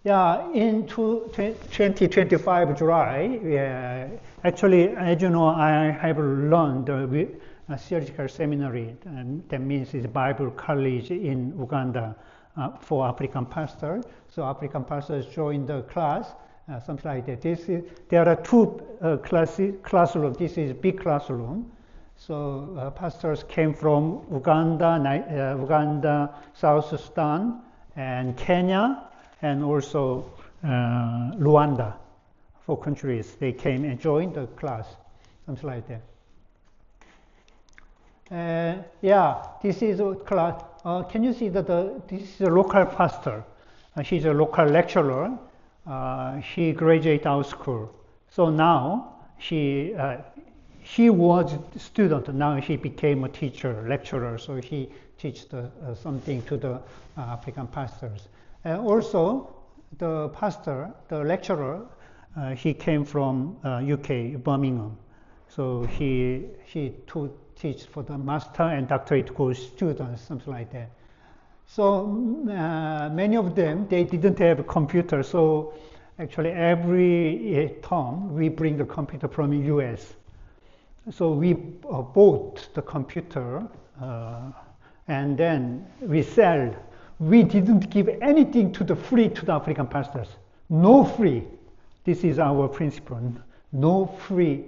Yeah, in 2025 July, yeah, actually, as you know, I have learned a theological seminary, and that means it's Bible College in Uganda for African pastors. So African pastors join the class, something like that. There are two classrooms. This is big classroom. So pastors came from Uganda, South Sudan, and Kenya, and also Rwanda, 4 countries. They came and joined the class, something like that. Yeah, this is a class. Can you see that this is a local pastor? She's a local lecturer. She graduated our school. So now she was a student. Now she became a teacher, lecturer. So she teaches something to the African pastors. Also, the pastor, the lecturer, he came from UK, Birmingham. So he teach for the master and doctorate course students, something like that. So many of them, they didn't have a computer. So actually every term we bring the computer from US. So we bought the computer and then we sell. We didn't give anything to the free to the African pastors. No free. This is our principle. No free.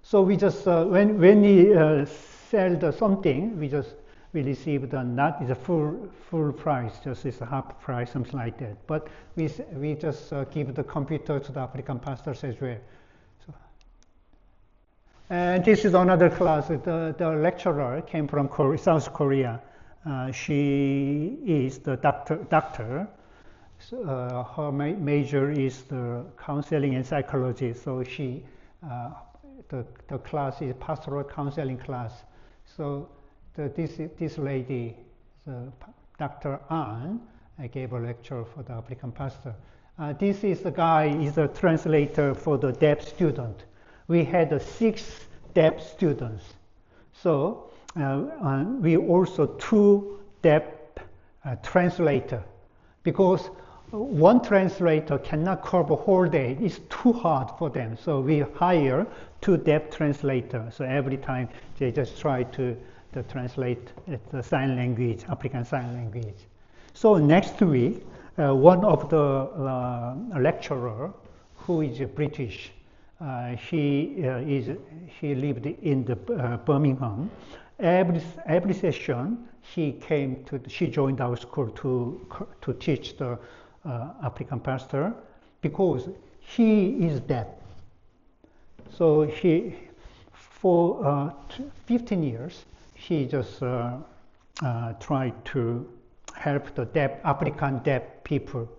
So we just when we sell something, we receive not is a full price, just is a half price, something like that. But we just give the computer to the African pastors as well. So, and this is another class. The lecturer came from South Korea. She is the doctor. So, her major is the counseling and psychology. So she, the class is pastoral counseling class. So this lady, Dr. An, gave a lecture for the African pastor. This is the guy, is a translator for the deaf student. We had 6 deaf students. So we also 2 deaf translator, because one translator cannot cover whole day. It's too hard for them. So we hire 2 deaf translators. So every time they just try to translate the sign language, African Sign Language. So next week, one of the lecturer who is British, she lived in the Birmingham. Every session she joined our school to teach the African pastor, because he is deaf. So for 15 years, he just tried to help the African deaf people.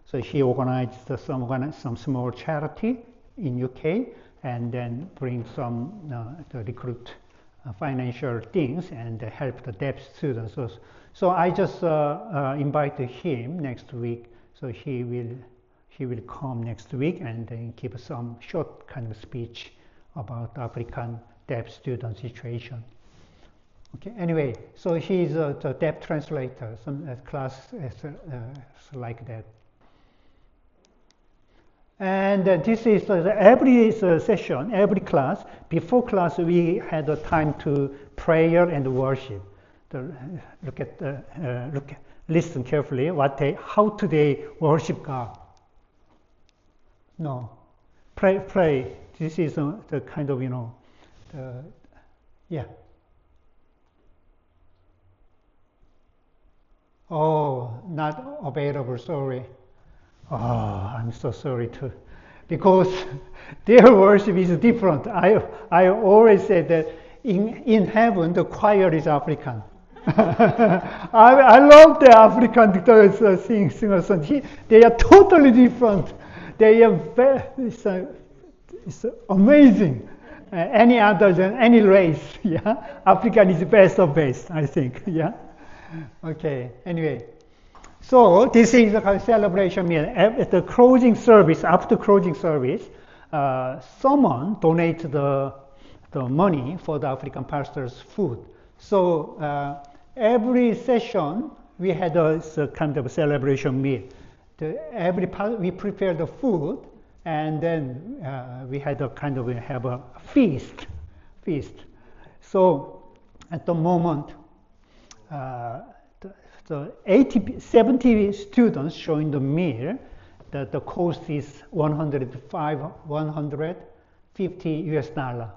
So he organized some small charity in UK, and then bring some to recruit financial things and help the deaf students. So I just invited him next week. So he will come next week and then give some short kind of speech about African deaf student situation. Okay. Anyway, so he's the deaf translator. Some class like that. And this is every session, every class. Before class, we had a time to prayer and worship. Listen carefully. How do they worship God? No, pray. This is the kind of yeah. Oh, not available. Sorry. Oh, I'm so sorry too, because their worship is different. I always said that in heaven the choir is African. I love the African singers. They are totally different. They are it's amazing. Any other than any race, yeah. African is best of best, I think, yeah. Okay. Anyway. So this is a kind of celebration meal. At the closing service, after closing service, someone donated the money for the African pastors' food. So every session we had a kind of celebration meal. we prepared the food, and then we had a kind of have a feast. So at the moment, the 70 students showing the meal, that the cost is 150 US dollar,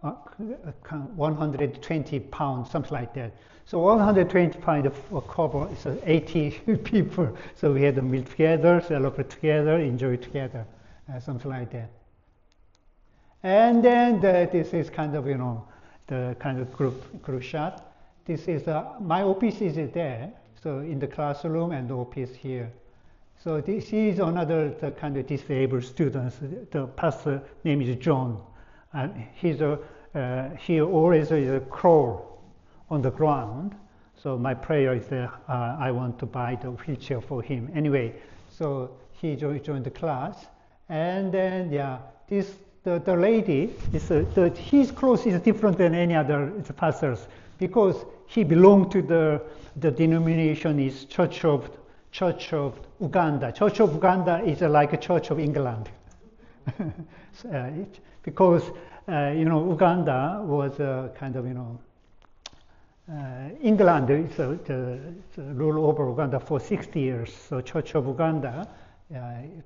120 pounds, something like that. So 120 pounds cover is 80 people. So we had a meal together, celebrate together, enjoy together, something like that. And then this is kind of, the kind of group shot. This is my office is there. So in the classroom and the office here. So this is another kind of disabled students. The pastor name is John, and he always is a crawl on the ground. So my prayer is that I want to buy the wheelchair for him. Anyway, so he joined the class, and then the lady is his clothes is different than any other pastors because he belonged to the denomination is Church of Uganda. Church of Uganda is like a Church of England. Because Uganda was kind of England is the rule over Uganda for 60 years. So Church of Uganda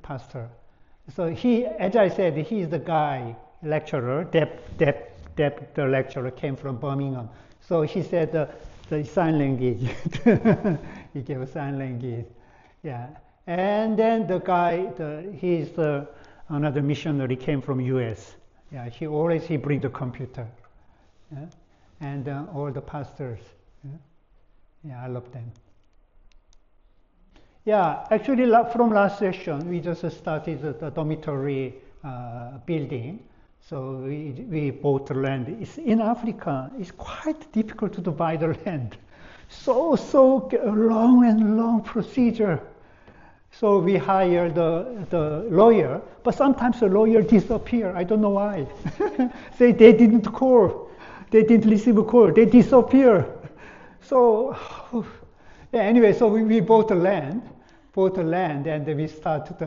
pastor. So he, as I said, he is the guy lecturer. The lecturer came from Birmingham. So he said the sign language. He gave a sign language. Yeah. And then the guy, he's another missionary, came from U.S. Yeah. He bring the computer. Yeah. And all the pastors. Yeah, I love them. Yeah, actually from last session, we just started the dormitory building. So we bought the land. In Africa, it's quite difficult to buy the land. So long procedure. So we hired the lawyer, but sometimes the lawyer disappear. I don't know why. Say they didn't call. They didn't receive a call. They disappear. So yeah, anyway, so we bought the land, and we started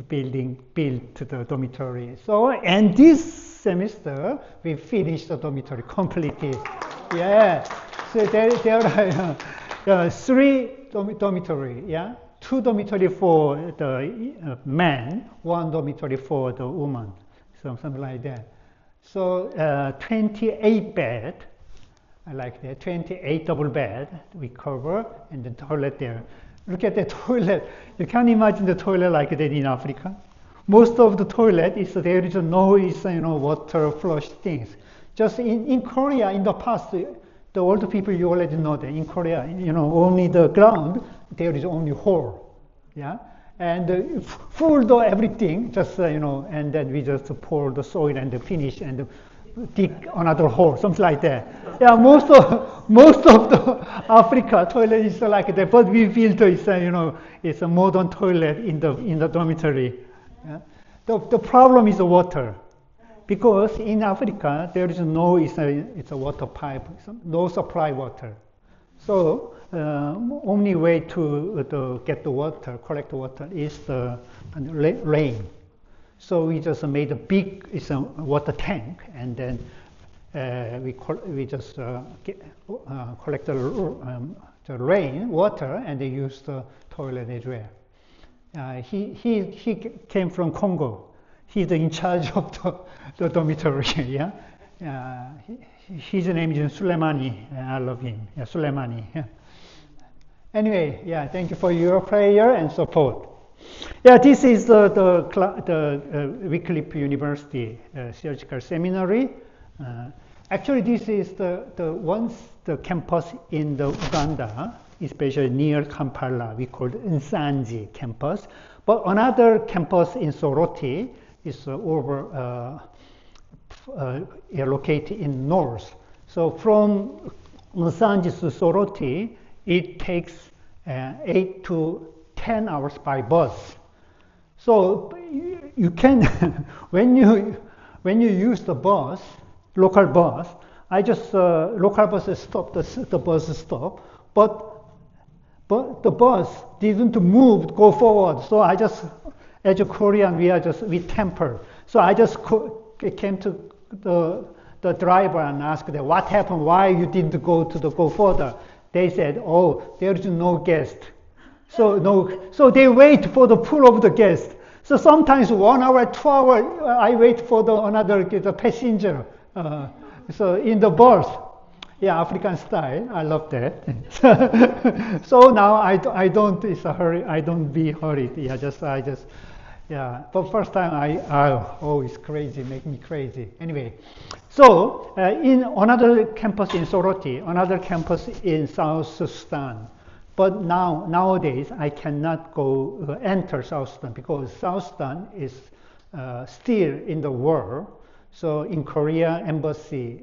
built the dormitory. So, and this semester, we finished the dormitory completely. Yeah. So there are 3 dormitory, yeah? 2 dormitory for the men, 1 dormitory for the woman, something like that. So 28 bed, I like that, 28 double bed we cover, and the toilet there. Look at the toilet. You can't imagine the toilet like that in Africa. Most of the toilet there is no water flush things. Just in Korea in the past, the older people you already know that in Korea, only the ground there is only hole, yeah, and full the everything just and then we just pour the soil and finish and dig another hole, something like that. Yeah, most of the Africa toilet is like that, but we built it's a modern toilet in the dormitory. Yeah? The problem is the water, because in Africa there is no it's a water pipe, no supply water. So only way to get the water, collect the water, is the rain. So we just made a big water tank, and then we just collect the rain water and they use the toilet as well. He came from Congo. He's in charge of the dormitory. Yeah, his name is Suleimani. I love him. Yeah, Suleimani. Yeah. Anyway, yeah, thank you for your prayer and support. Yeah, this is the Wycliffe University Theological Seminary. Actually, this is the campus in the Uganda, especially near Kampala. We call it Nsanji campus. But another campus in Soroti is located in north. So from Nsanji to Soroti, it takes 8 to 10 hours by bus. So you can, when you use the bus, local bus, local buses stop, the bus stop, but but the bus didn't move, go forward. So I just, as a Korean, we temper. So I just came to the driver and asked them, what happened? Why you didn't go further? They said, oh, there is no guest. So they wait for the pull of the guest. So sometimes 1 hour, 2 hours, I wait for the passenger. So in the bus, yeah, African style. I love that. So now I don't. It's a hurry. I don't be hurried. Yeah, yeah. For first time, it's crazy. Make me crazy. Anyway, so in another campus in Soroti, another campus in South Sudan. But nowadays, I cannot go enter South Sudan because South Sudan is still in the war. So in Korea, embassy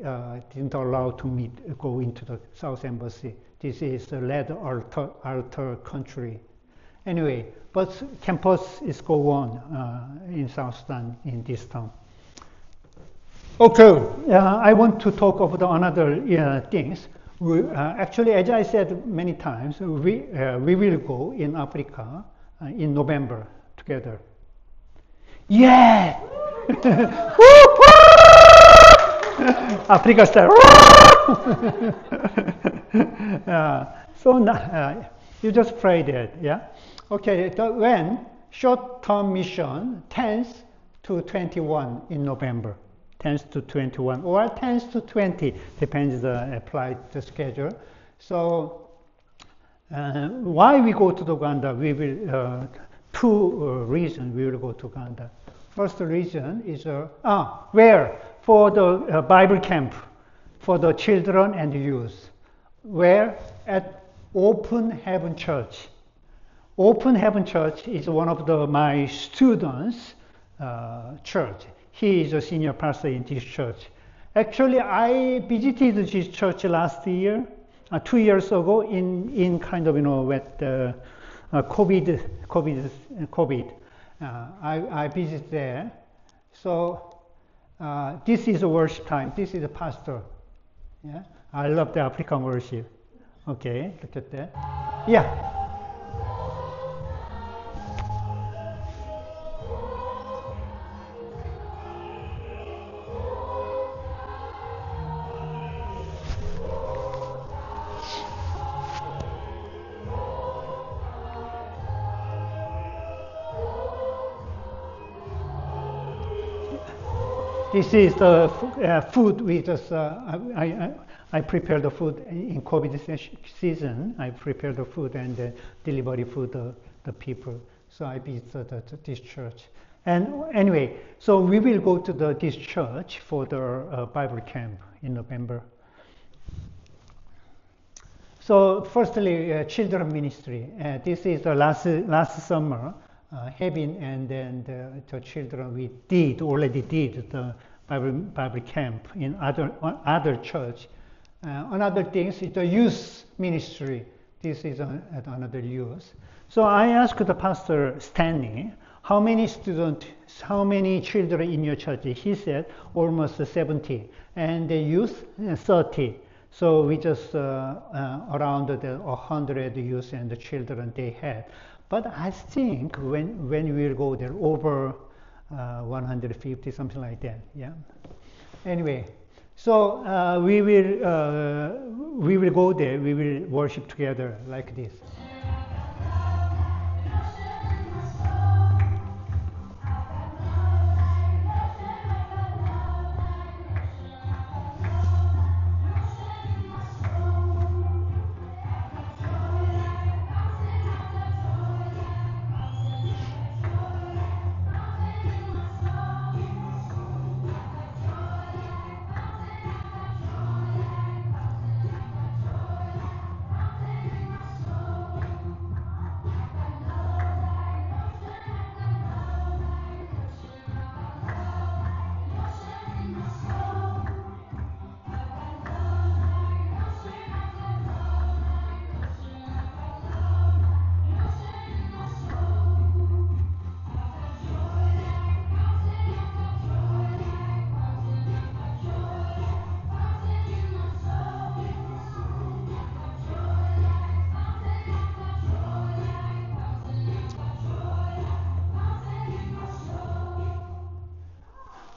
didn't allow to go into the South Embassy. This is a red altar country. Anyway, but campus is go on in South Sudan in this town. Okay, I want to talk about another things. Actually, as I said many times, we will go in Africa in November together. Yeah! Africa style. So you just pray that, yeah? Okay, when short-term mission 10th to 21 in November. 10th to 21 or 10th to 20, depends the applied schedule. So why we go to Uganda? We will two reasons we will go to Uganda. First reason is where for the Bible camp for the children and youth. Where at Open Heaven Church. Open Heaven Church is one of my students' church. He is a senior pastor in this church. Actually, I visited this church last year, 2 years ago, in kind of with COVID. I visited there. So this is a worship time. This is a pastor. Yeah, I love the African worship. Okay, look at that. Yeah. This is the food we just, I prepare the food in COVID season. I prepare the food and delivery food to the people. So I visit this church. And anyway, so we will go to this church for the Bible camp in November. So firstly, children ministry. This is the last summer. Having and then the children we already did the Bible camp in other church. Another thing is the youth ministry. This is another youth. So I asked the pastor Stanley, how many children in your church? He said almost 70, and the youth 30. So we just around 100 youth and the children they had. But I think when we will go there, over 150, something like that. Yeah. Anyway, so we will go there. We will worship together like this.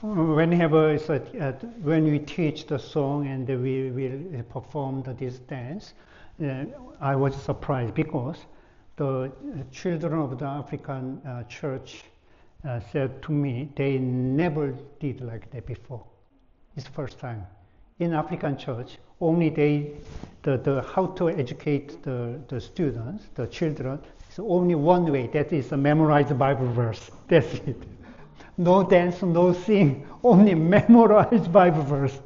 when we have when we teach the song and we will perform this dance, I was surprised because the children of the African church said to me they never did like that before. It's the first time. In African church, only how to educate the students, the children, is only one way, that is to memorize the Bible verse. That's it. No dance, no sing, only memorize Bible verse.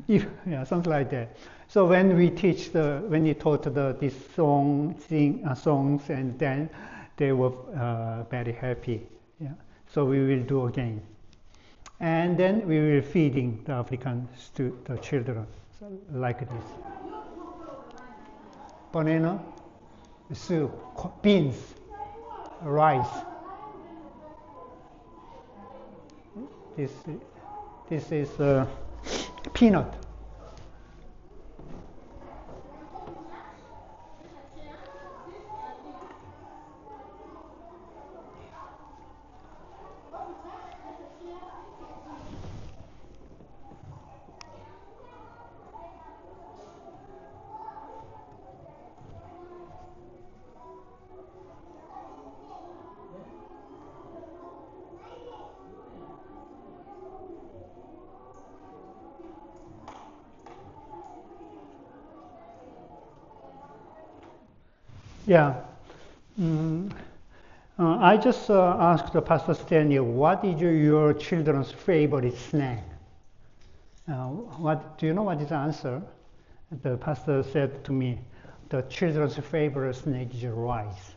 Something like that. So when we taught this songs, and then they were very happy. Yeah. So we will do again. And then we will feeding the African the children like this. Banana, soup, beans, rice. This is peanut. Yeah. I just asked Pastor Stanley, what is your children's favorite snack? Do you know what is the answer? The pastor said to me, the children's favorite snack is rice.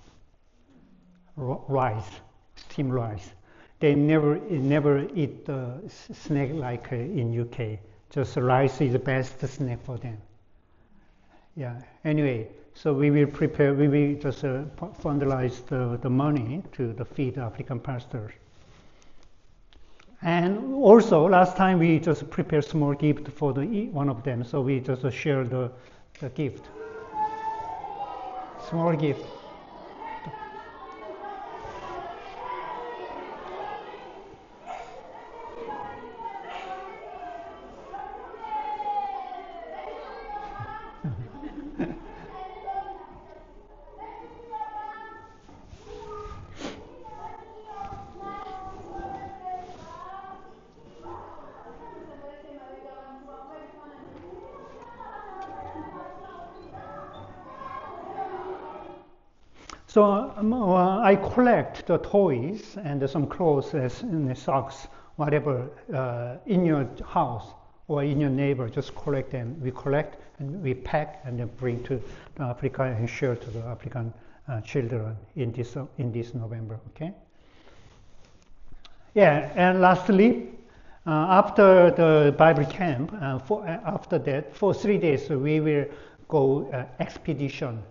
Rice, steamed rice. They never eat the snack like in UK. Just rice is the best snack for them. Yeah. Anyway, so we will just fundraise the money to feed African pastors. And also, last time we just prepared small gift for one of them, so we just share the gift. Small gift. So I collect the toys and some clothes and socks, whatever, in your house or in your neighbor, just collect them. We collect and we pack and then bring to Africa and share to the African children in this November, okay? Yeah, and lastly, after the Bible camp, after that, for 3 days, we will go expedition.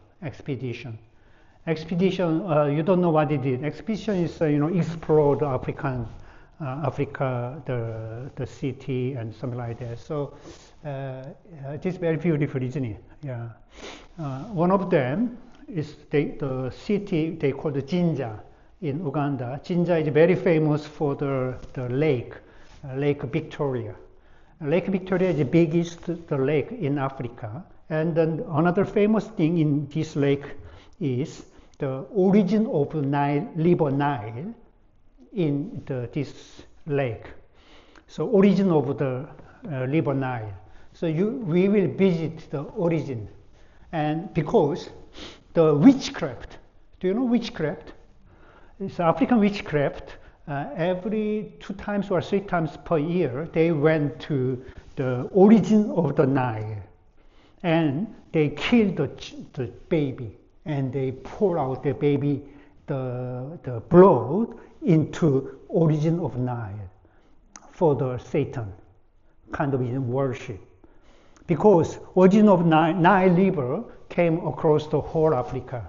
Expedition, you don't know what it is. Expedition is, explore the Africa, the city and something like that. So it is very beautiful, isn't it? Yeah. One of them is the city they call the Jinja in Uganda. Jinja is very famous for the lake, Lake Victoria. Lake Victoria is the biggest lake in Africa. And then another famous thing in this lake is the origin of River Nile in this lake. So origin of the River Nile. So we will visit the origin. And because the witchcraft, do you know witchcraft? It's African witchcraft. Every 2 times or 3 times per year, they went to the origin of the Nile. And they killed the baby. And they pour out the baby, the blood into origin of Nile for the Satan, kind of in worship. Because origin of Nile River came across the whole Africa.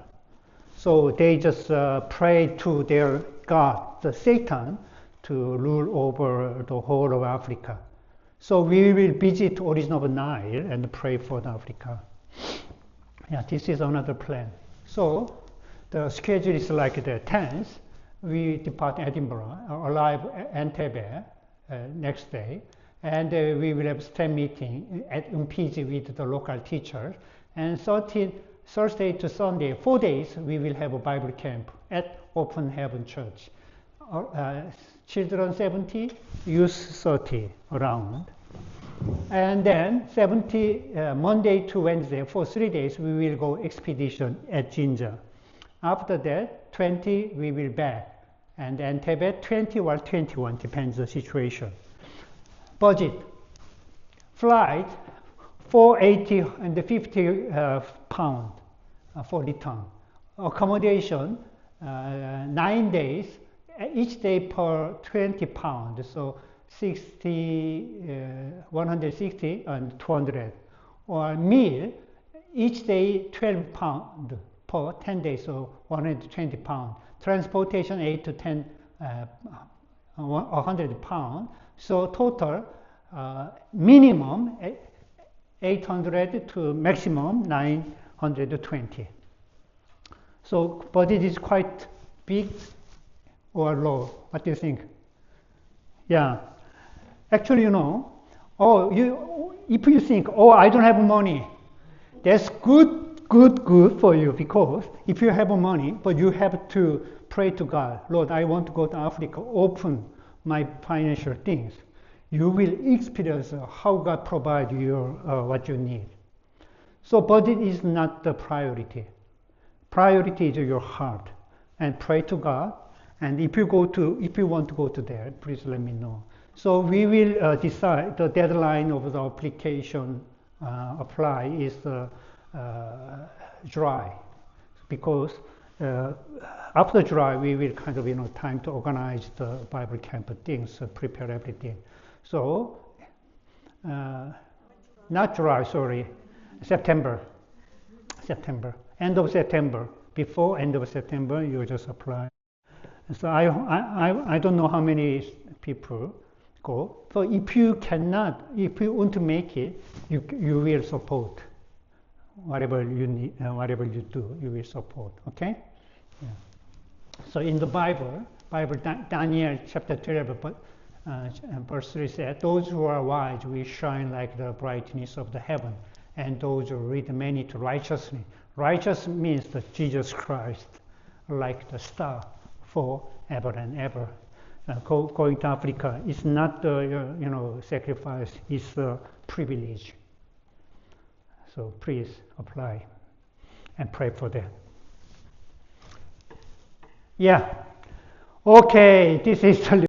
So they just prayed to their god, the Satan, to rule over the whole of Africa. So we will visit origin of Nile and pray for Africa. Yeah, this is another plan. So the schedule is like the 10th. We depart Edinburgh, arrive Entebbe next day. And we will have staff meeting at Umpiji with the local teachers. And Thursday to Sunday, 4 days, we will have a Bible camp at Open Heaven Church. Children 70, youth 30 around. And then Monday to Wednesday, for 3 days, we will go expedition at Jinja. After that, 20, we will back. And then Tibet, 20 or 21, depends on the situation. Budget. Flight, 480 and 50 pound for return. Accommodation, 9 days, each day per 20 pounds, so 160 and 200. Or meal, each day 12 pounds per 10 days, so 120 pounds. Transportation 8 to 10, 100 pounds. So total minimum 800 to maximum 920. So budget is quite big or low. What do you think? Yeah. Actually, if you think, I don't have money, that's good for you, because if you have money, but you have to pray to God, Lord, I want to go to Africa, open my financial things. You will experience how God provides you what you need. So budget is not the priority. Priority is your heart, and pray to God. And if you want to go to there, please let me know. So we will decide. The deadline of the application apply is July, because after July we will kind of time to organize the Bible camp things, prepare everything. So not July, sorry, September. End of September. Before end of September, you just apply. So I don't know how many people go. So if you want to make it, you will support whatever you need, whatever you do, you will support. Okay. Yeah. So in the Bible, Daniel chapter 12, verse 3 said, "Those who are wise will shine like the brightness of the heaven, and those who lead many to righteousness." Righteous means that Jesus Christ, like the star, forever and ever. Going to Africa is not sacrifice; it's a privilege. So please apply and pray for that. Yeah. Okay, this is the